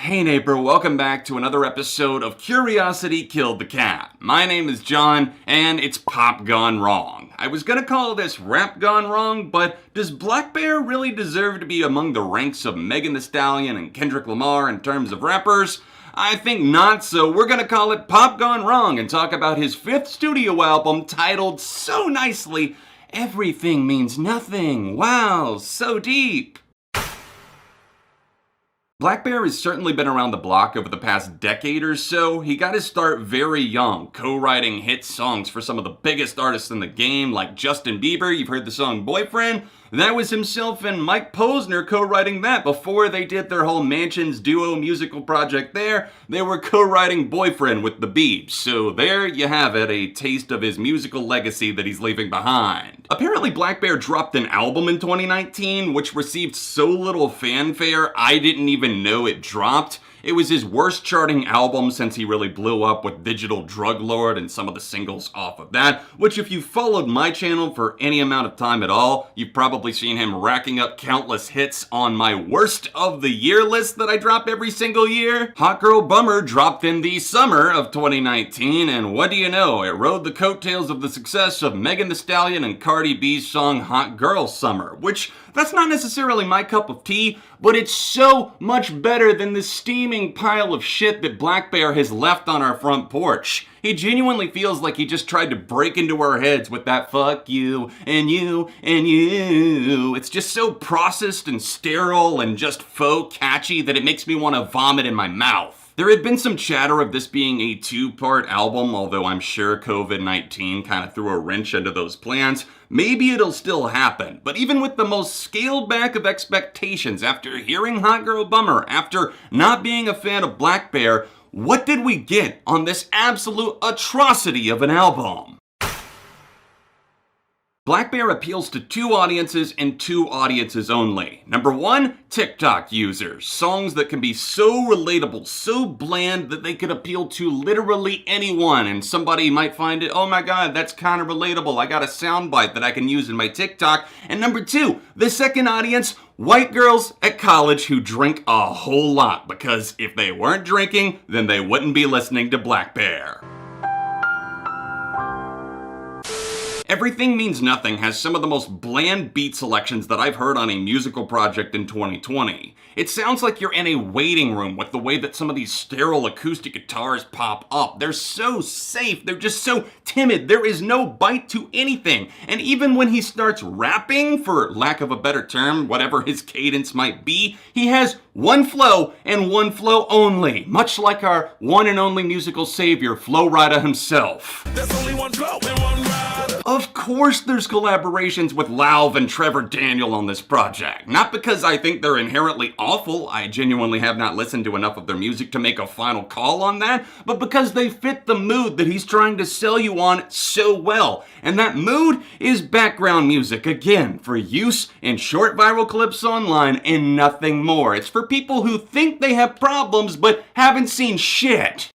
Hey neighbor, welcome back to another episode of Curiosity Killed the Cat. My name is John, and it's pop gone wrong. I was gonna call this rap gone wrong, but does Blackbear really deserve to be among the ranks of Megan Thee Stallion and Kendrick Lamar in terms of rappers? I think not, so we're gonna call it Pop Gone Wrong and talk about his 5th studio album titled so nicely, Everything Means Nothing. Wow, so deep. Blackbear has certainly been around the block over the past decade or so. He got his start very young, co-writing hit songs for some of the biggest artists in the game, like Justin Bieber. You've heard the song Boyfriend. That was himself and Mike Posner co-writing that. Before they did their whole Mansions duo musical project there, they were co-writing Boyfriend with the Biebs. So there you have it, a taste of his musical legacy that he's leaving behind. Apparently Blackbear dropped an album in 2019, which received so little fanfare, I didn't even know it dropped. It was his worst charting album since he really blew up with Digital Drug Lord and some of the singles off of that, which if you've followed my channel for any amount of time at all, you've probably seen him racking up countless hits on my worst of the year list that I drop every single year. Hot Girl Bummer dropped in the summer of 2019, and what do you know, it rode the coattails of the success of Megan Thee Stallion and Cardi B's song Hot Girl Summer, which that's not necessarily my cup of tea, but it's so much better than the steaming pile of shit that Blackbear has left on our front porch. He genuinely feels like he just tried to break into our heads with that fuck you and you and you. It's just so processed and sterile and just faux catchy that it makes me want to vomit in my mouth. There had been some chatter of this being a 2-part album, although I'm sure COVID-19 kind of threw a wrench into those plans. Maybe it'll still happen, but even with the most scaled back of expectations, after hearing Hot Girl Bummer, after not being a fan of Blackbear, what did we get on this absolute atrocity of an album? Blackbear appeals to 2 audiences and 2 audiences only. Number 1, TikTok users. Songs that can be so relatable, so bland that they could appeal to literally anyone, and somebody might find it, oh my god, that's kind of relatable, I got a soundbite that I can use in my TikTok. And number 2, the second audience, white girls at college who drink a whole lot, because if they weren't drinking, then they wouldn't be listening to Blackbear. Everything Means Nothing has some of the most bland beat selections that I've heard on a musical project in 2020. It sounds like you're in a waiting room with the way that some of these sterile acoustic guitars pop up. They're so safe, they're just so timid, there is no bite to anything. And even when he starts rapping, for lack of a better term, whatever his cadence might be, he has one flow and one flow only, much like our one and only musical savior, Flo Rida himself. There's only one flow and one ride. Of course there's collaborations with Lauv and Trevor Daniel on this project. Not because I think they're inherently awful, I genuinely have not listened to enough of their music to make a final call on that, but because they fit the mood that he's trying to sell you on so well. And that mood is background music, again, for use in short viral clips online and nothing more. It's for people who think they have problems but haven't seen shit.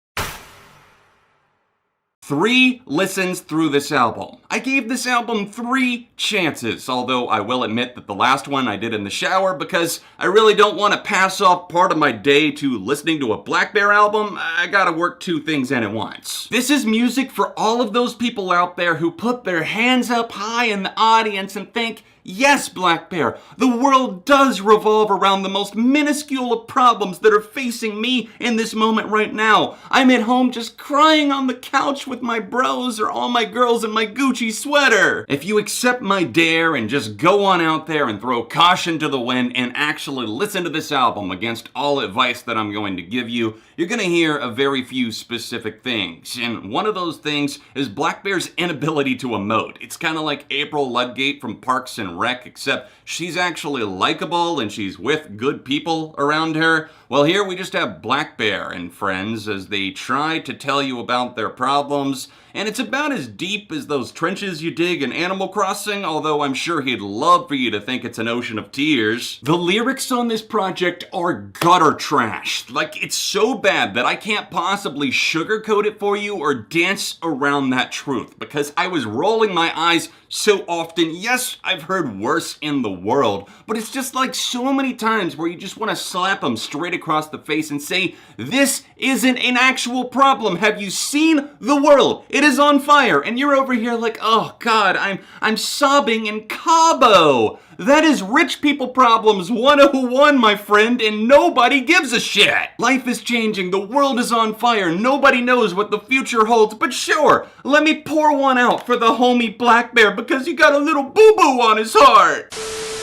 3 listens through this album. I gave this album 3 chances, although I will admit that the last one I did in the shower because I really don't want to pass off part of my day to listening to a Blackbear album. I gotta work 2 things in at once. This is music for all of those people out there who put their hands up high in the audience and think, yes, Blackbear, the world does revolve around the most minuscule of problems that are facing me in this moment right now. I'm at home just crying on the couch with my bros or all my girls in my Gucci sweater. If you accept my dare and just go on out there and throw caution to the wind and actually listen to this album against all advice that I'm going to give you, you're gonna hear a very few specific things. And one of those things is Blackbear's inability to emote. It's kind of like April Ludgate from Parks and Rec, except she's actually likable and she's with good people around her. Well, here we just have Blackbear and friends as they try to tell you about their problems, and it's about as deep as those trenches you dig in Animal Crossing, although I'm sure he'd love for you to think it's an ocean of tears. The lyrics on this project are gutter trash. Like, it's so bad that I can't possibly sugarcoat it for you or dance around that truth, because I was rolling my eyes so often. Yes, I've heard worse in the world, but it's just like so many times where you just want to slap them straight across the face and say, this isn't an actual problem. Have you seen the world? It is on fire. And you're over here like, oh God, I'm sobbing in Cabo. That is rich people problems 101, my friend, and nobody gives a shit. Life is changing, the world is on fire, nobody knows what the future holds, but sure, let me pour one out for the homie Blackbear because he got a little boo-boo on his heart.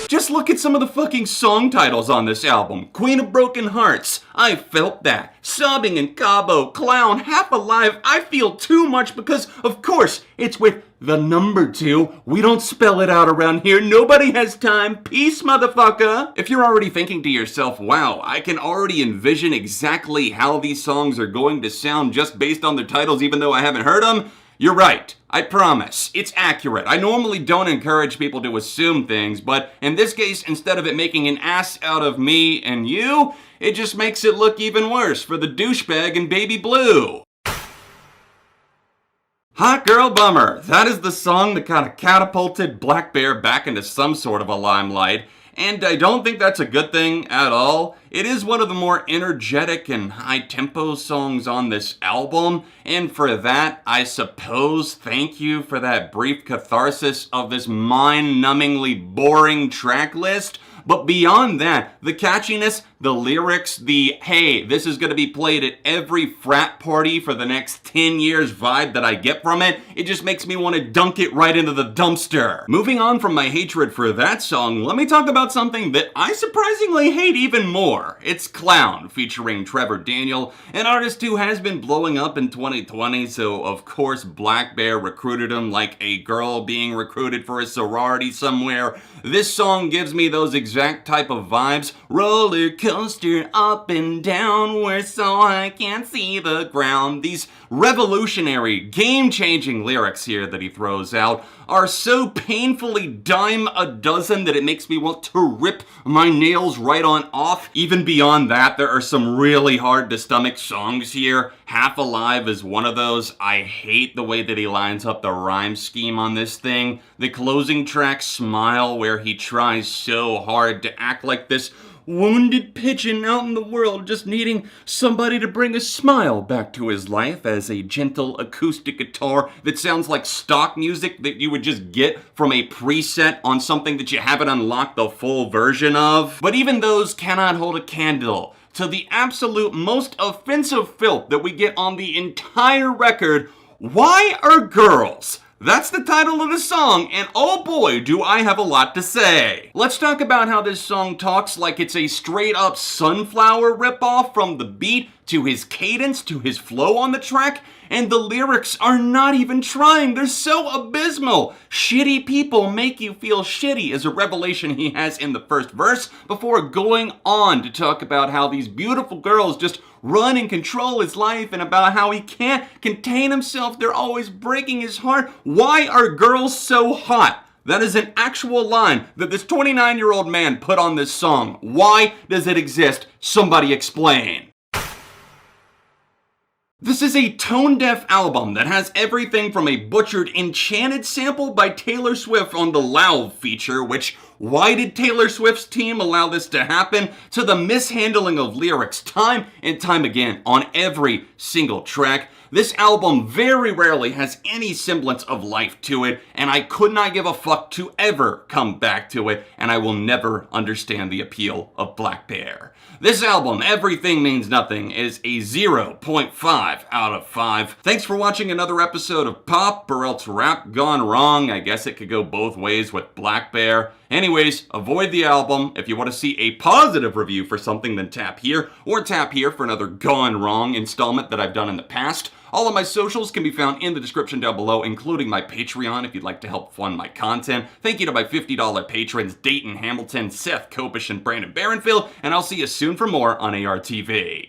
Just look at some of the fucking song titles on this album. Queen of Broken Hearts, I Felt That. Sobbing in Cabo, Clown, Half Alive, I Feel Too Much because, of course, it's with the number 2. We don't spell it out around here. Nobody has time. Peace, motherfucker. If you're already thinking to yourself, wow, I can already envision exactly how these songs are going to sound just based on their titles even though I haven't heard them, you're right. I promise. It's accurate. I normally don't encourage people to assume things, but in this case, instead of it making an ass out of me and you, it just makes it look even worse for the douchebag in Baby Blue. Hot Girl Bummer. That is the song that kind of catapulted Blackbear back into some sort of a limelight. And I don't think that's a good thing at all. It is one of the more energetic and high-tempo songs on this album, and for that, I suppose, thank you for that brief catharsis of this mind-numbingly boring track list. But beyond that, the catchiness, the lyrics, the, hey, this is going to be played at every frat party for the next 10 years vibe that I get from it, it just makes me want to dunk it right into the dumpster. Moving on from my hatred for that song, let me talk about something that I surprisingly hate even more. It's Clown, featuring Trevor Daniel, an artist who has been blowing up in 2020, so of course Blackbear recruited him like a girl being recruited for a sorority somewhere. This song gives me those exact type of vibes. Roller coaster up and down, we're so high can't see the ground. These revolutionary, game-changing lyrics here that he throws out are so painfully dime a dozen that it makes me want to rip my nails right on off. Even beyond that, there are some really hard to stomach songs here. Half Alive is one of those. I hate the way that he lines up the rhyme scheme on this thing. The closing track, Smile, where he tries so hard to act like this wounded pigeon out in the world just needing somebody to bring a smile back to his life as a gentle acoustic guitar that sounds like stock music that you would just get from a preset on something that you haven't unlocked the full version of. But even those cannot hold a candle to the absolute most offensive filth that we get on the entire record. Why Are Girls? That's the title of the song, and oh boy, do I have a lot to say. Let's talk about how this song talks like it's a straight-up Sunflower ripoff, from the beat to his cadence to his flow on the track, and the lyrics are not even trying. They're so abysmal. Shitty people make you feel shitty is a revelation he has in the first verse before going on to talk about how these beautiful girls just run and control his life and about how he can't contain himself. They're always breaking his heart. Why are girls so hot? That is an actual line that this 29-year-old man put on this song. Why does it exist? Somebody explain. This is a tone-deaf album that has everything from a butchered Enchanted sample by Taylor Swift on the Lauv feature, which, why did Taylor Swift's team allow this to happen, to the mishandling of lyrics time and time again on every single track. This album very rarely has any semblance of life to it, and I could not give a fuck to ever come back to it, and I will never understand the appeal of Blackbear. This album, Everything Means Nothing, is a 0.5 out of 5. Thanks for watching another episode of Pop or else Rap Gone Wrong. I guess it could go both ways with Blackbear. Anyways, avoid the album. If you want to see a positive review for something, then tap here, or tap here for another Gone Wrong installment that I've done in the past. All of my socials can be found in the description down below, including my Patreon if you'd like to help fund my content. Thank you to my $50 patrons, Dayton Hamilton, Seth Koppisch, and Brandon Barenfeld, and I'll see you soon for more on ARTV.